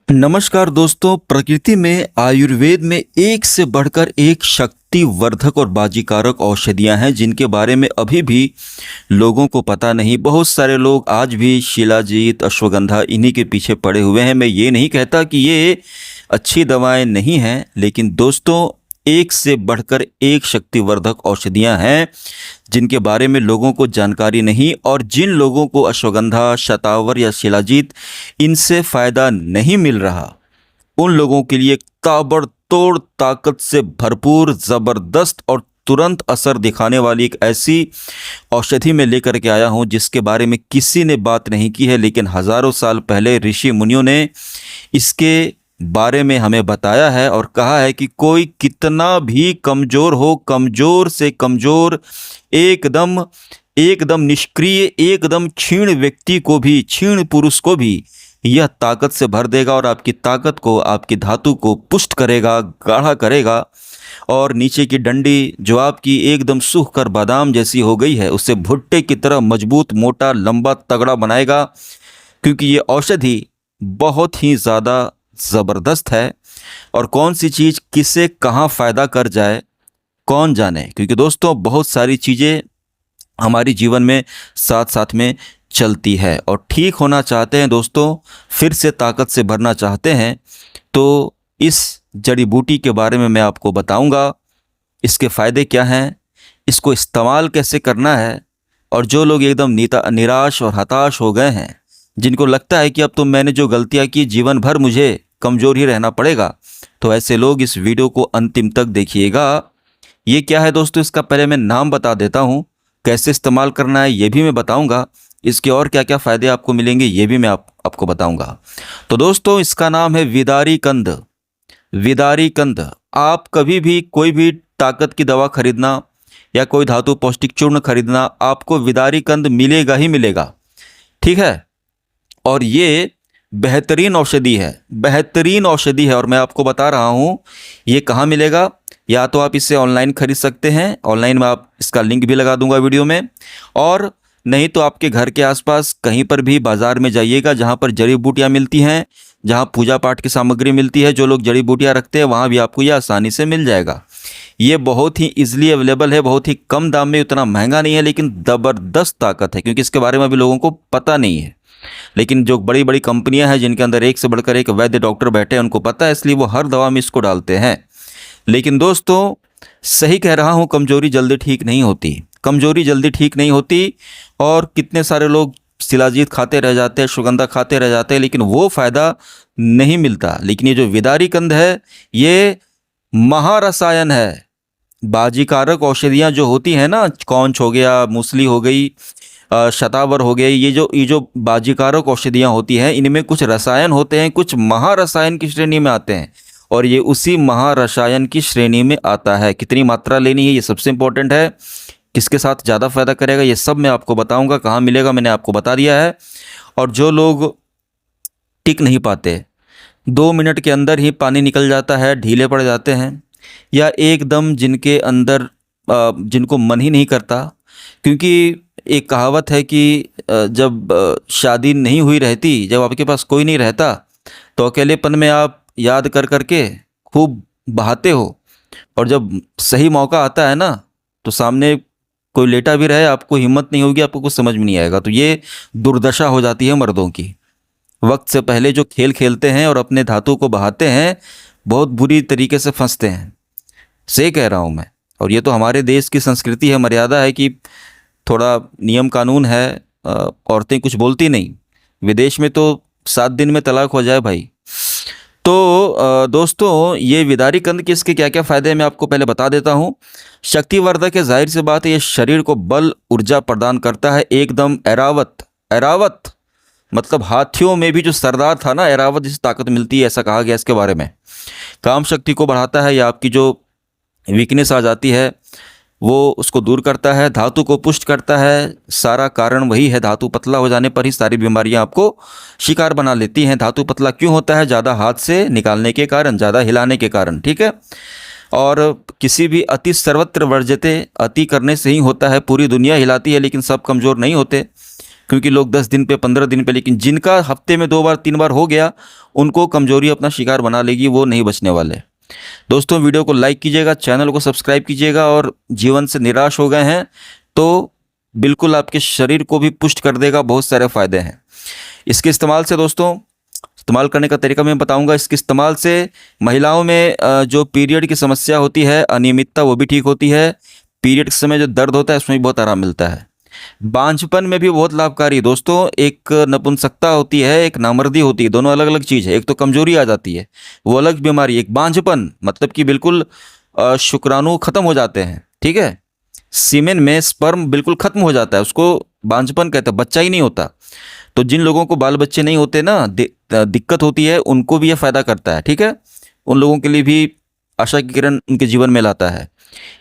नमस्कार दोस्तों। प्रकृति में आयुर्वेद में एक से बढ़कर एक शक्तिवर्धक और बाजीकारक औषधियां हैं जिनके बारे में अभी भी लोगों को पता नहीं। बहुत सारे लोग आज भी शिलाजीत, अश्वगंधा इन्हीं के पीछे पड़े हुए हैं। मैं ये नहीं कहता कि ये अच्छी दवाएं नहीं हैं, लेकिन दोस्तों एक से बढ़कर एक शक्तिवर्धक औषधियां हैं जिनके बारे में लोगों को जानकारी नहीं। और जिन लोगों को अश्वगंधा, शतावर या शिलाजीत इनसे फ़ायदा नहीं मिल रहा, उन लोगों के लिए ताबड़तोड़ ताकत से भरपूर, ज़बरदस्त और तुरंत असर दिखाने वाली एक ऐसी औषधि मैं लेकर के आया हूं जिसके बारे में किसी ने बात नहीं की है, लेकिन हज़ारों साल पहले ऋषि मुनियों ने इसके बारे में हमें बताया है और कहा है कि कोई कितना भी कमज़ोर हो, कमज़ोर से कमज़ोर, एकदम एकदम निष्क्रिय, एकदम क्षीण व्यक्ति को भी, क्षीण पुरुष को भी यह ताकत से भर देगा और आपकी ताकत को, आपकी धातु को पुष्ट करेगा, गाढ़ा करेगा। और नीचे की डंडी जो आपकी एकदम सूख कर बादाम जैसी हो गई है, उसे भुट्टे की तरह मजबूत, मोटा, लंबा, तगड़ा बनाएगा। क्योंकि ये औषधि बहुत ही ज़्यादा ज़बरदस्त है और कौन सी चीज़ किसे कहाँ फ़ायदा कर जाए कौन जाने। क्योंकि दोस्तों बहुत सारी चीज़ें हमारी जीवन में साथ साथ में चलती है और ठीक होना चाहते हैं दोस्तों, फिर से ताकत से भरना चाहते हैं, तो इस जड़ी बूटी के बारे में मैं आपको बताऊंगा। इसके फ़ायदे क्या हैं, इसको इस्तेमाल कैसे करना है। और जो लोग एकदम निराश और हताश हो गए हैं, जिनको लगता है कि अब तो मैंने जो गलतियां की, जीवन भर मुझे कमज़ोर ही रहना पड़ेगा, तो ऐसे लोग इस वीडियो को अंतिम तक देखिएगा। ये क्या है दोस्तों, इसका पहले मैं नाम बता देता हूँ, कैसे इस्तेमाल करना है ये भी मैं बताऊंगा, इसके और क्या क्या फ़ायदे आपको मिलेंगे ये भी मैं आपको बताऊंगा। तो दोस्तों इसका नाम है विदारी कंद। विदारी कंद। आप कभी भी कोई भी ताकत की दवा खरीदना या कोई धातु पौष्टिक चूर्ण खरीदना, आपको विदारी कंद मिलेगा ही मिलेगा, ठीक है। और ये बेहतरीन औषधि है, बेहतरीन औषधि है। और मैं आपको बता रहा हूँ ये कहाँ मिलेगा। या तो आप इसे ऑनलाइन खरीद सकते हैं, ऑनलाइन में आप इसका लिंक भी लगा दूंगा वीडियो में, और नहीं तो आपके घर के आसपास कहीं पर भी बाज़ार में जाइएगा जहाँ पर जड़ी बूटियाँ मिलती हैं, जहाँ पूजा पाठ की सामग्री मिलती है, जो लोग जड़ी बूटियाँ रखते हैं वहाँ भी आपको ये आसानी से मिल जाएगा। ये बहुत ही ईजिली अवेलेबल है, बहुत ही कम दाम में, उतना महंगा नहीं है, लेकिन ज़बरदस्त ताकत है। क्योंकि इसके बारे में अभी लोगों को पता नहीं है, लेकिन जो बड़ी बड़ी कंपनियां हैं जिनके अंदर एक से बढ़कर एक वैद्य डॉक्टर बैठे हैं, उनको पता है, इसलिए वो हर दवा में इसको डालते हैं। लेकिन दोस्तों सही कह रहा हूँ, कमज़ोरी जल्दी ठीक नहीं होती, कमज़ोरी जल्दी ठीक नहीं होती। और कितने सारे लोग शिलाजीत खाते रह जाते हैं, अश्वगंधा खाते रह जाते हैं, लेकिन वो फ़ायदा नहीं मिलता। लेकिन ये जो विदारी कंद है, ये महारसायन है। बाजीकारक औषधियाँ जो होती हैं ना, कौंच हो गया, मूसली हो गई, शतावर हो गए, ये जो बाजीकारक औषधियाँ होती हैं, इनमें कुछ रसायन होते हैं, कुछ महारसायन की श्रेणी में आते हैं, और ये उसी महारसायन की श्रेणी में आता है। कितनी मात्रा लेनी है ये सबसे इम्पोर्टेंट है, किसके साथ ज़्यादा फायदा करेगा ये सब मैं आपको बताऊंगा। कहाँ मिलेगा मैंने आपको बता दिया है। और जो लोग टिक नहीं पाते, 2 मिनट के अंदर ही पानी निकल जाता है, ढीले पड़ जाते हैं, या एकदम जिनके अंदर जिनको मन ही नहीं करता, क्योंकि एक कहावत है कि जब शादी नहीं हुई रहती, जब आपके पास कोई नहीं रहता, तो अकेलेपन में आप याद कर करके खूब बहाते हो, और जब सही मौका आता है ना, तो सामने कोई लेटा भी रहे, आपको हिम्मत नहीं होगी, आपको कुछ समझ में नहीं आएगा। तो ये दुर्दशा हो जाती है मर्दों की। वक्त से पहले जो खेल खेलते हैं और अपने धातु को बहाते हैं, बहुत बुरी तरीके से फंसते हैं। सही कह रहा हूँ मैं। और ये तो हमारे देश की संस्कृति है, मर्यादा है कि थोड़ा नियम कानून है, औरतें कुछ बोलती नहीं। विदेश में तो 7 दिन में तलाक हो जाए भाई। तो दोस्तों ये विदारी कंद के इसके क्या क्या फ़ायदे हैं मैं आपको पहले बता देता हूँ। शक्तिवर्धक है, जाहिर सी बात है, ये शरीर को बल, ऊर्जा प्रदान करता है, एकदम ऐरावत। ऐरावत मतलब हाथियों में भी जो सरदार था ना, ऐरावत जिसे ताकत मिलती है, ऐसा कहा गया इसके बारे में। काम शक्ति को बढ़ाता है, या आपकी जो वीकनेस आ जाती है वो उसको दूर करता है, धातु को पुष्ट करता है। सारा कारण वही है, धातु पतला हो जाने पर ही सारी बीमारियां आपको शिकार बना लेती हैं। धातु पतला क्यों होता है? ज़्यादा हाथ से निकालने के कारण, ज़्यादा हिलाने के कारण, ठीक है। और किसी भी अति सर्वत्र वर्जते, अति करने से ही होता है। पूरी दुनिया हिलाती है लेकिन सब कमज़ोर नहीं होते। क्योंकि लोग 10 दिन पे 15 दिन पे, लेकिन जिनका हफ्ते में 2 बार 3 बार हो गया उनको कमजोरी अपना शिकार बना लेगी, वो नहीं बचने वाले। दोस्तों वीडियो को लाइक कीजिएगा, चैनल को सब्सक्राइब कीजिएगा, और जीवन से निराश हो गए हैं तो बिल्कुल आपके शरीर को भी पुष्ट कर देगा, बहुत सारे फायदे हैं इसके इस्तेमाल से। दोस्तों इस्तेमाल करने का तरीका मैं बताऊंगा। इसके इस्तेमाल से महिलाओं में जो पीरियड की समस्या होती है, अनियमितता, वो भी ठीक होती है। पीरियड के समय जो दर्द होता है उसमें भी बहुत आराम मिलता है। बांझपन में भी बहुत लाभकारी है दोस्तों। एक नपुंसकता होती है, एक नामर्दी होती है, दोनों अलग अलग चीज़ है। एक तो कमजोरी आ जाती है, वो अलग बीमारी। एक बांझपन मतलब कि बिल्कुल शुक्राणु खत्म हो जाते हैं, ठीक है। सीमेन में स्पर्म बिल्कुल खत्म हो जाता है, उसको बांझपन कहते हैं, बच्चा ही नहीं होता। तो जिन लोगों को बाल बच्चे नहीं होते ना, दिक्कत होती है, उनको भी यह फायदा करता है, ठीक है। उन लोगों के लिए भी आशा की किरण उनके जीवन में लाता है।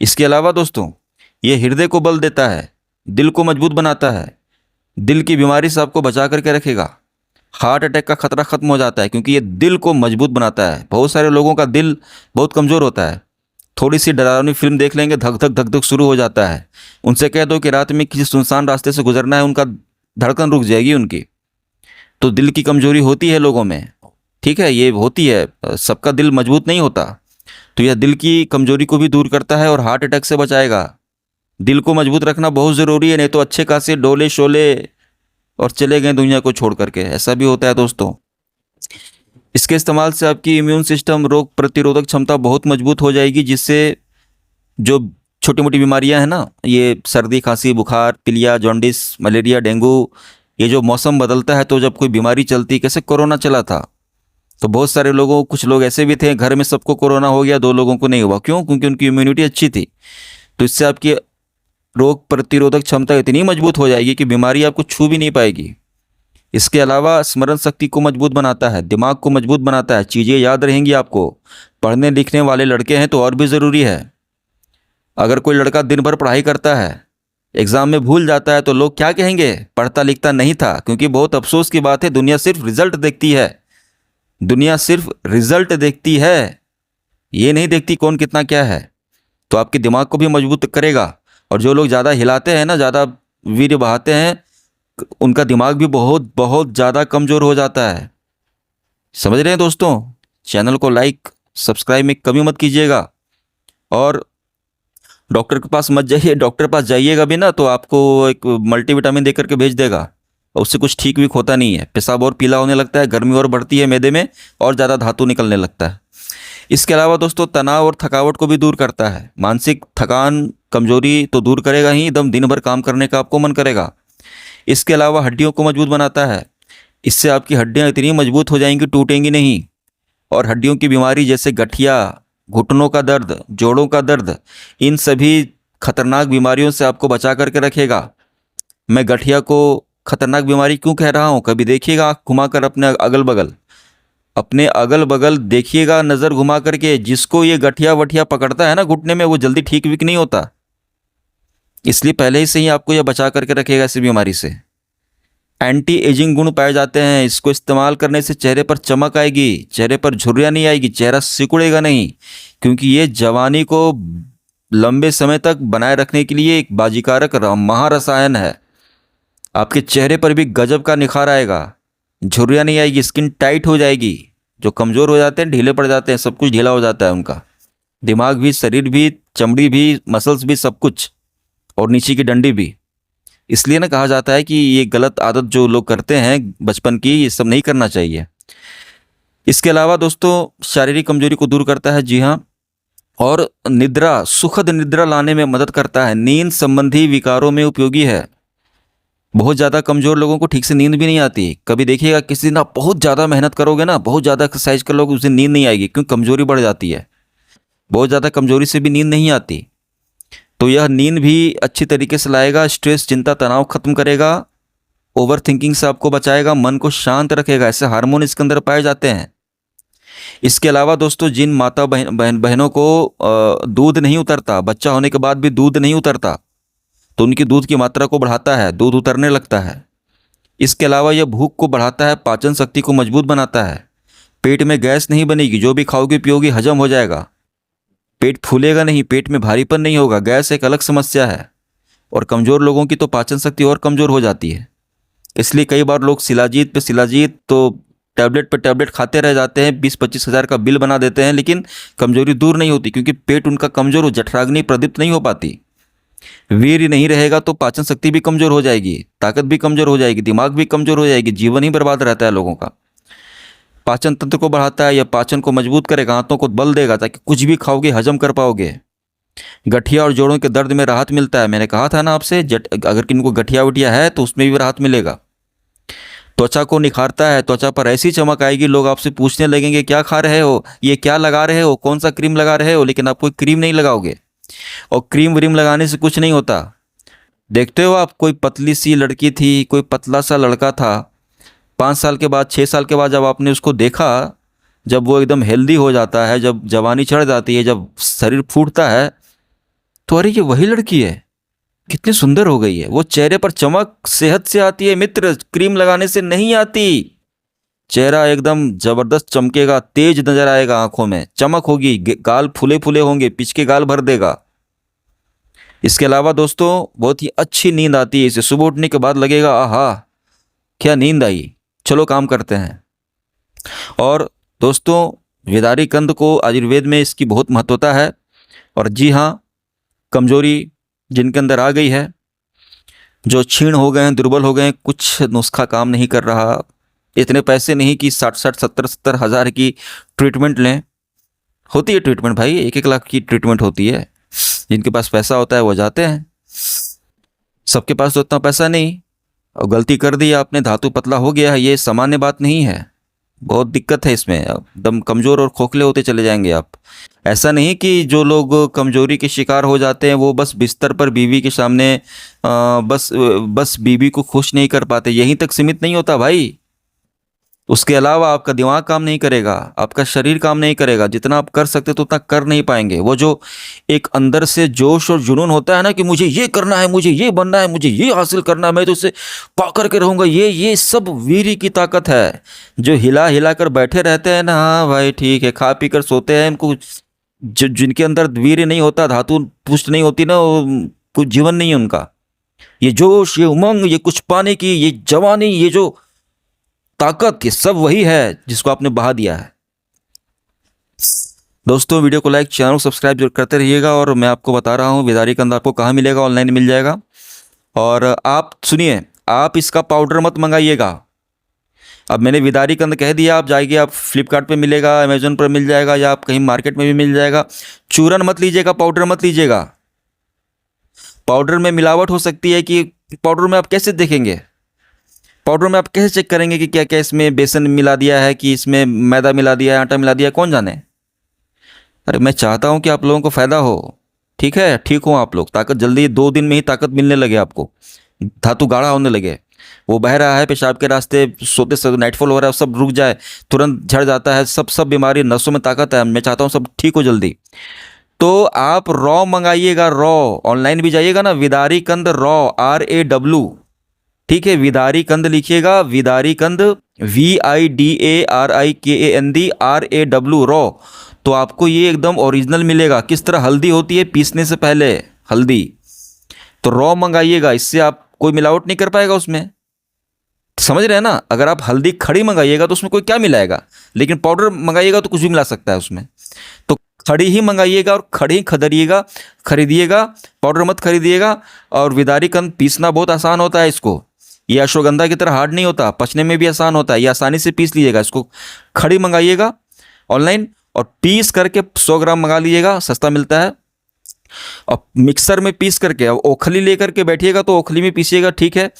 इसके अलावा दोस्तों ये हृदय को बल देता है, दिल को मजबूत बनाता है, दिल की बीमारी से आपको बचा करके रखेगा। हार्ट अटैक का खतरा खत्म हो जाता है क्योंकि ये दिल को मजबूत बनाता है। बहुत सारे लोगों का दिल बहुत कमज़ोर होता है, थोड़ी सी डरावनी फिल्म देख लेंगे, धक धक धक धक शुरू हो जाता है। उनसे कह दो कि रात में किसी सुनसान रास्ते से गुजरना है, उनका धड़कन रुक जाएगी उनकी। तो दिल की कमजोरी होती है लोगों में, ठीक है, ये होती है, सबका दिल मजबूत नहीं होता। तो यह दिल की कमजोरी को भी दूर करता है और हार्ट अटैक से बचाएगा। दिल को मजबूत रखना बहुत ज़रूरी है, नहीं तो अच्छे खासे डोले शोले और चले गए दुनिया को छोड़ करके, ऐसा भी होता है दोस्तों। इसके इस्तेमाल से आपकी इम्यून सिस्टम, रोग प्रतिरोधक क्षमता बहुत मजबूत हो जाएगी, जिससे जो छोटी मोटी बीमारियां हैं ना, ये सर्दी खांसी बुखार, पीलिया, जॉन्डिस, मलेरिया, डेंगू, ये जो मौसम बदलता है तो जब कोई बीमारी चलती, कैसे कोरोना चला था तो बहुत सारे लोगों, कुछ लोग ऐसे भी थे घर में सबको कोरोना हो गया, 2 लोगों को नहीं हुआ। क्यों? क्योंकि उनकी इम्यूनिटी अच्छी थी। तो इससे आपकी रोग प्रतिरोधक क्षमता इतनी मजबूत हो जाएगी कि बीमारी आपको छू भी नहीं पाएगी। इसके अलावा स्मरण शक्ति को मजबूत बनाता है, दिमाग को मजबूत बनाता है, चीज़ें याद रहेंगी आपको। पढ़ने लिखने वाले लड़के हैं तो और भी ज़रूरी है। अगर कोई लड़का दिन भर पढ़ाई करता है, एग्ज़ाम में भूल जाता है, तो लोग क्या कहेंगे? पढ़ता लिखता नहीं था। क्योंकि बहुत अफसोस की बात है, दुनिया सिर्फ रिजल्ट देखती है। दुनिया सिर्फ रिजल्ट देखती है, ये नहीं देखती कौन कितना क्या है। तो आपके दिमाग को भी मजबूत करेगा। और जो लोग ज़्यादा हिलाते हैं ना, ज़्यादा वीर्य बहाते हैं, उनका दिमाग भी बहुत बहुत ज़्यादा कमज़ोर हो जाता है। समझ रहे हैं दोस्तों? चैनल को लाइक सब्सक्राइब में कमी मत कीजिएगा। और डॉक्टर के पास मत जाइए, डॉक्टर के पास जाइएगा भी ना तो आपको एक मल्टीविटामिन दे करके भेज देगा, और उससे कुछ ठीक भी होता नहीं है। पेशाब और पीला होने लगता है, गर्मी और बढ़ती है मैदे में, और ज़्यादा धातु निकलने लगता है। इसके अलावा दोस्तों तनाव और थकावट को भी दूर करता है। मानसिक थकान, कमजोरी तो दूर करेगा ही, एकदम दिन भर काम करने का आपको मन करेगा। इसके अलावा हड्डियों को मजबूत बनाता है। इससे आपकी हड्डियां इतनी मजबूत हो जाएंगी, टूटेंगी नहीं। और हड्डियों की बीमारी जैसे गठिया, घुटनों का दर्द, जोड़ों का दर्द, इन सभी खतरनाक बीमारियों से आपको बचा करके रखेगा। मैं गठिया को खतरनाक बीमारी क्यों कह रहा हूँ? कभी देखिएगा आँख घुमाकर अपने अगल बगल देखिएगा, नज़र घुमा करके। जिसको ये गठिया वठिया पकड़ता है ना घुटने में, वो जल्दी ठीक भी नहीं होता। इसलिए पहले ही से ही आपको यह बचा करके रखेगा इस बीमारी से। एंटी एजिंग गुण पाए जाते हैं। इसको इस्तेमाल करने से चेहरे पर चमक आएगी, चेहरे पर झुर्रियाँ नहीं आएगी, चेहरा सिकुड़ेगा नहीं। क्योंकि ये जवानी को लंबे समय तक बनाए रखने के लिए एक बाजीकारक महारसायन है। आपके चेहरे पर भी गजब का निखार आएगा, झुर्रियाँ नहीं आएगी, स्किन टाइट हो जाएगी। जो कमज़ोर हो जाते हैं, ढीले पड़ जाते हैं, सब कुछ ढीला हो जाता है उनका, दिमाग भी, शरीर भी, चमड़ी भी, मसल्स भी, सब कुछ, और नीचे की डंडी भी। इसलिए ना कहा जाता है कि ये गलत आदत जो लोग करते हैं बचपन की, ये सब नहीं करना चाहिए। इसके अलावा दोस्तों शारीरिक कमजोरी को दूर करता है, जी हाँ। और निद्रा, सुखद निद्रा लाने में मदद करता है। नींद संबंधी विकारों में उपयोगी है। बहुत ज़्यादा कमज़ोर लोगों को ठीक से नींद भी नहीं आती। कभी देखिएगा किसी दिन आप बहुत ज़्यादा मेहनत करोगे ना, बहुत ज़्यादा एक्सरसाइज कर लोगे, उस दिन नींद नहीं आएगी, क्योंकि कमज़ोरी बढ़ जाती है। बहुत ज़्यादा कमज़ोरी से भी नींद नहीं आती। तो यह नींद भी अच्छी तरीके से लाएगा। स्ट्रेस, चिंता, तनाव खत्म करेगा। ओवर थिंकिंग से आपको बचाएगा, मन को शांत रखेगा। ऐसे हार्मोन इसके अंदर पाए जाते हैं। इसके अलावा दोस्तों जिन माता बहनों को दूध नहीं उतरता, बच्चा होने के बाद भी दूध नहीं उतरता, तो उनकी दूध की मात्रा को बढ़ाता है, दूध उतरने लगता है। इसके अलावा यह भूख को बढ़ाता है, पाचन शक्ति को मजबूत बनाता है। पेट में गैस नहीं बनेगी, जो भी खाओगे पियोगे हजम हो जाएगा। पेट फूलेगा नहीं, पेट में भारीपन नहीं होगा। गैस एक अलग समस्या है, और कमज़ोर लोगों की तो पाचन शक्ति और कमज़ोर हो जाती है। इसलिए कई बार लोग शिलाजीत पे शिलाजीत तो टैबलेट पे टैबलेट खाते रह जाते हैं, 20-25 हज़ार का बिल बना देते हैं, लेकिन कमजोरी दूर नहीं होती, क्योंकि पेट उनका कमजोर हो, जठराग्नि प्रदीप्त नहीं हो पाती। वीर्य नहीं रहेगा तो पाचन शक्ति भी कमजोर हो जाएगी, ताकत भी कमजोर हो जाएगी, दिमाग भी कमजोर हो जाएगी, जीवन ही बर्बाद रहता है लोगों का। पाचन तंत्र को बढ़ाता है या पाचन को मजबूत करेगा, हाथों को बल देगा ताकि कुछ भी खाओगे हजम कर पाओगे। गठिया और जोड़ों के दर्द में राहत मिलता है, मैंने कहा था ना आपसे, अगर किनको गठिया वठिया है तो उसमें भी राहत मिलेगा। त्वचा को निखारता है, त्वचा पर ऐसी चमक आएगी, लोग आपसे पूछने लगेंगे क्या खा रहे हो, ये क्या लगा रहे हो, कौन सा क्रीम लगा रहे हो, लेकिन आप कोई क्रीम नहीं लगाओगे। और क्रीम व्रीम लगाने से कुछ नहीं होता। देखते हो आप, कोई पतली सी लड़की थी, कोई पतला सा लड़का था, 5 साल के बाद 6 साल के बाद जब आपने उसको देखा, जब वो एकदम हेल्दी हो जाता है, जब जवानी चढ़ जाती है, जब शरीर फूटता है, तो अरे ये वही लड़की है, कितनी सुंदर हो गई है। वो चेहरे पर चमक सेहत से आती है मित्र, क्रीम लगाने से नहीं आती। चेहरा एकदम जबरदस्त चमकेगा, तेज नजर आएगा, आंखों में चमक होगी, गाल फूले फूले होंगे, पिचके गाल भर देगा। इसके अलावा दोस्तों बहुत ही अच्छी नींद आती है इसे, सुबह उठने के बाद लगेगा आहा क्या नींद आई, चलो काम करते हैं। और दोस्तों विदारी कंद को आयुर्वेद में इसकी बहुत महत्वता है। और जी हाँ, कमजोरी जिनके अंदर आ गई है, जो क्षीण हो गए हैं, दुर्बल हो गए हैं, कुछ नुस्खा काम नहीं कर रहा, इतने पैसे नहीं कि 60-60 70-70 हज़ार की ट्रीटमेंट लें। होती है ट्रीटमेंट भाई, 1-1 लाख की ट्रीटमेंट होती है। जिनके पास पैसा होता है वो जाते हैं, सबके पास तो उतना पैसा नहीं। और गलती कर दी आपने, धातु पतला हो गया है, ये सामान्य बात नहीं है, बहुत दिक्कत है इसमें, एकदम कमज़ोर और खोखले होते चले जाएंगे आप। ऐसा नहीं कि जो लोग कमजोरी के शिकार हो जाते हैं वो बस बिस्तर पर बीवी के सामने बस बीवी को खुश नहीं कर पाते, यहीं तक सीमित नहीं होता भाई। उसके अलावा आपका दिमाग काम नहीं करेगा, आपका शरीर काम नहीं करेगा, जितना आप कर सकते तो उतना कर नहीं पाएंगे। वो जो एक अंदर से जोश और जुनून होता है ना कि मुझे ये करना है, मुझे ये बनना है, मुझे ये हासिल करना है, मैं तो उसे पा करके रहूँगा, ये सब वीर्य की ताकत है। जो हिला हिला कर बैठे रहते हैं ना, हाँ भाई ठीक है, खा पी कर सोते हैं, इनको जो जिनके अंदर वीर्य नहीं होता, धातु पुष्ट नहीं होती ना, वो कुछ जीवन नहीं है उनका। ये जोश, ये उमंग, ये कुछ पाने की, ये जवानी, ये जो ताकत, ये सब वही है जिसको आपने बहा दिया है। दोस्तों वीडियो को लाइक, चैनल को सब्सक्राइब जरूर करते रहिएगा। और मैं आपको बता रहा हूँ विदारी कंद आपको कहाँ मिलेगा, ऑनलाइन मिल जाएगा। और आप सुनिए, आप इसका पाउडर मत मंगाइएगा। अब मैंने विदारी कंद कह दिया, आप जाइए, आप फ्लिपकार्ट पे मिलेगा, अमेजोन पर मिल जाएगा, या आप कहीं मार्केट में भी मिल जाएगा। चूरन मत लीजिएगा, पाउडर मत लीजिएगा। पाउडर में मिलावट हो सकती है, कि पाउडर में आप कैसे देखेंगे, पाउडर में आप कैसे चेक करेंगे कि क्या क्या इसमें बेसन मिला दिया है, कि इसमें मैदा मिला दिया है, आटा मिला दिया है, कौन जाने। अरे मैं चाहता हूँ कि आप लोगों को फ़ायदा हो, ठीक है, ठीक हो आप लोग, ताकत जल्दी 2 दिन में ही ताकत मिलने लगे आपको, धातु गाढ़ा होने लगे, वो बह रहा है पेशाब के रास्ते, सोते सोते नाइटफॉल हो रहा है, सब रुक जाए, तुरंत झड़ जाता है, सब बीमारी, नसों में ताकत है, मैं चाहता हूँ सब ठीक हो जल्दी। तो आप रॉ मंगाइएगा, रॉ। ऑनलाइन भी जाइएगा ना, विदारी कंद रॉ, RAW, ठीक है, विदारी कंद लिखिएगा, विदारी कंद, VIDARIKAND RAW। तो आपको ये एकदम ओरिजिनल मिलेगा। किस तरह हल्दी होती है पीसने से पहले, हल्दी, तो रॉ मंगाइएगा, इससे आप कोई मिलावट नहीं कर पाएगा उसमें, समझ रहे हैं ना। अगर आप हल्दी खड़ी मंगाइएगा तो उसमें कोई क्या मिलाएगा, लेकिन पाउडर मंगाइएगा तो कुछ भी मिला सकता है उसमें। तो खड़ी ही मंगाइएगा और खड़ी ही खरीदिएगा, पाउडर मत खरीदिएगा। और विदारी कंद पीसना बहुत आसान होता है इसको, ये अश्वगंधा की तरह हार्ड नहीं होता, पचने में भी आसान होता है, ये आसानी से पीस लीजिएगा। इसको खड़ी मंगाइएगा ऑनलाइन, और पीस करके 100 ग्राम मंगा लीजिएगा, सस्ता मिलता है। और मिक्सर में पीस करके, अब ओखली लेकर के बैठिएगा तो ओखली में पीसिएगा, ठीक है,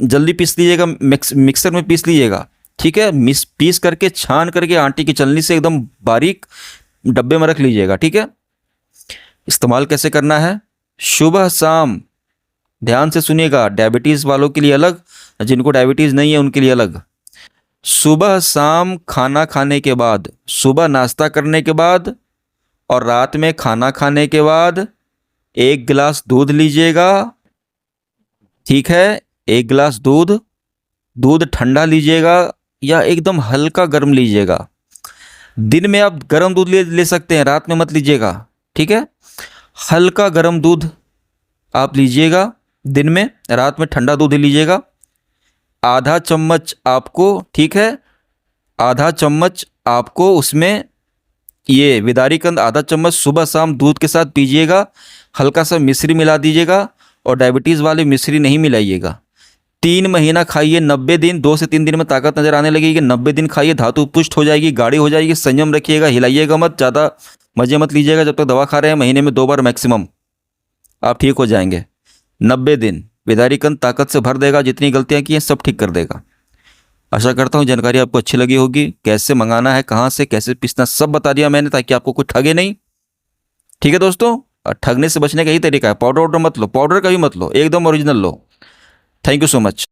जल्दी पीस लीजिएगा, मिक्सर में पीस लीजिएगा, ठीक है। पीस करके छान करके आटे की चलनी से एकदम बारीक डब्बे में रख लीजिएगा, ठीक है। इस्तेमाल कैसे करना है, सुबह शाम, ध्यान से सुनिएगा, डायबिटीज़ वालों के लिए अलग, जिनको डायबिटीज़ नहीं है उनके लिए अलग। सुबह शाम खाना खाने के बाद, सुबह नाश्ता करने के बाद और रात में खाना खाने के बाद 1 गिलास दूध लीजिएगा, ठीक है, 1 गिलास दूध ठंडा लीजिएगा या एकदम हल्का गर्म लीजिएगा। दिन में आप गर्म दूध ले सकते हैं, रात में मत लीजिएगा, ठीक है। हल्का गर्म दूध आप लीजिएगा दिन में, रात में ठंडा दूध लीजिएगा। आधा चम्मच आपको, ठीक है, आधा चम्मच आपको उसमें ये विदारीकंद आधा चम्मच सुबह शाम दूध के साथ पीजिएगा। हल्का सा मिश्री मिला दीजिएगा, और डायबिटीज़ वाली मिश्री नहीं मिलाइएगा। 3 महीना खाइए, 90 दिन, 2 से 3 दिन में ताकत नजर आने लगेगी। 90 दिन खाइए, धातु पुष्ट हो जाएगी, गाढ़ी हो जाएगी। संयम रखिएगा, हिलाइएगा मत, ज़्यादा मजे मत लीजिएगा जब तक दवा खा रहे हैं। महीने में 2 बार मैक्सिमम आप ठीक हो जाएंगे। 90 दिन विदारीकंद ताकत से भर देगा, जितनी गलतियां की हैं सब ठीक कर देगा। आशा करता हूँ जानकारी आपको अच्छी लगी होगी। कैसे मंगाना है, कहाँ से कैसे पीसना, सब बता दिया मैंने, ताकि आपको कुछ ठगे नहीं। ठीक है दोस्तों, और ठगने से बचने का यही तरीका है। पाउडर ऑर्डर मत लो, पाउडर का भी मत लो, एकदम original low. Thank you so much.